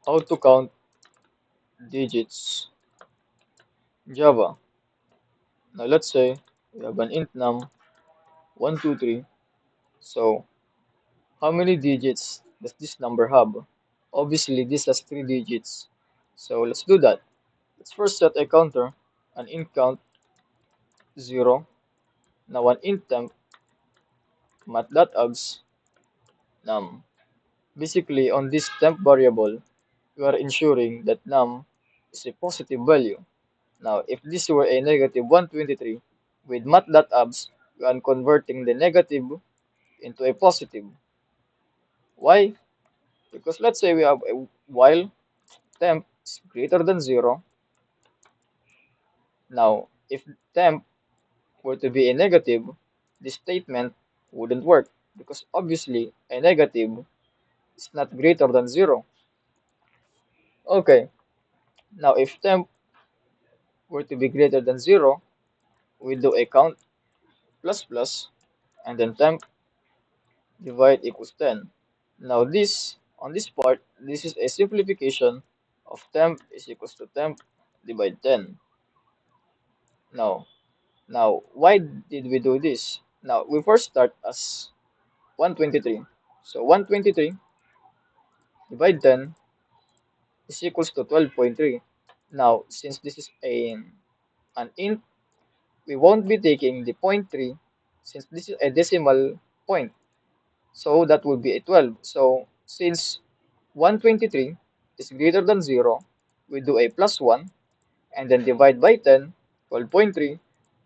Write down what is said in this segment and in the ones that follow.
How to count digits. Java. Now let's say we have an int num 123. So how many digits does this number have? Obviously this has 3 digits. So let's do that. Let's first set a counter, an int count 0. Now an int temp mat.args num. Basically on this temp variable, we are ensuring that num is a positive value. Now, if this were a negative 123, with mat.abs, we are converting the negative into a positive. Why? Because let's say we have a while temp is greater than 0. Now, if temp were to be a negative, this statement wouldn't work because obviously a negative is not greater than 0. Okay, now if temp were to be greater than 0, we do a count plus plus and then temp divide equals 10. Now this, on this part, this is a simplification of temp is equals to temp divide 10. Now, why did we do this? Now, we first start as 123. So 123 divide 10 is equals to 12.3. Now, since this is an int, we won't be taking the point 3 since this is a decimal point. So that would be a 12. So since 123 is greater than 0, we do a plus 1 and then divide by 10, 12.3,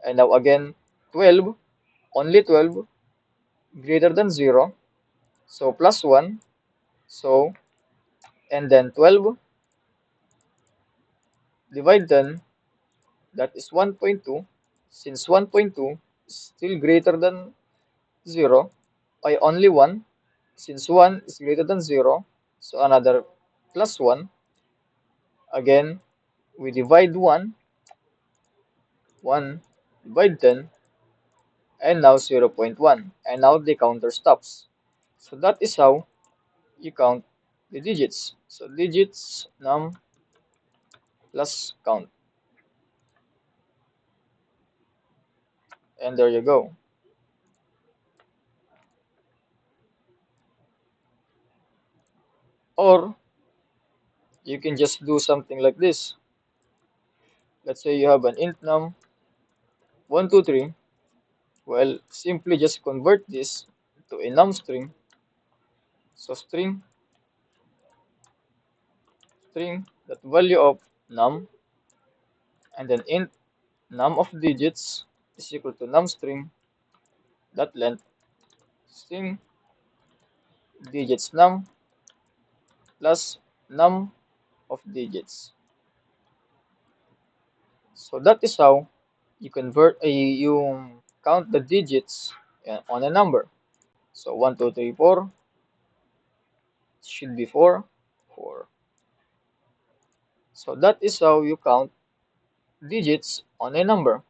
and now again 12, only 12 greater than 0, so plus 1, so and then 12 divide 10, that is 1.2. Since 1.2 is still greater than 0, I only 1, since 1 is greater than 0, so another plus 1. Again, we divide 1, 1 divide 10, and now 0.1, and now the counter stops. So that is how you count the digits. So digits num plus count, and there you go. Or you can just do something like this. Let's say you have an int num 123. Well, simply just convert this to a num string. So string that value of num, and then int num of digits is equal to num string that length string digits num plus num of digits. So that is how you you count the digits on a number. So 1, 2, 3, 4 should be 4, 4. So that is how you count digits on a number.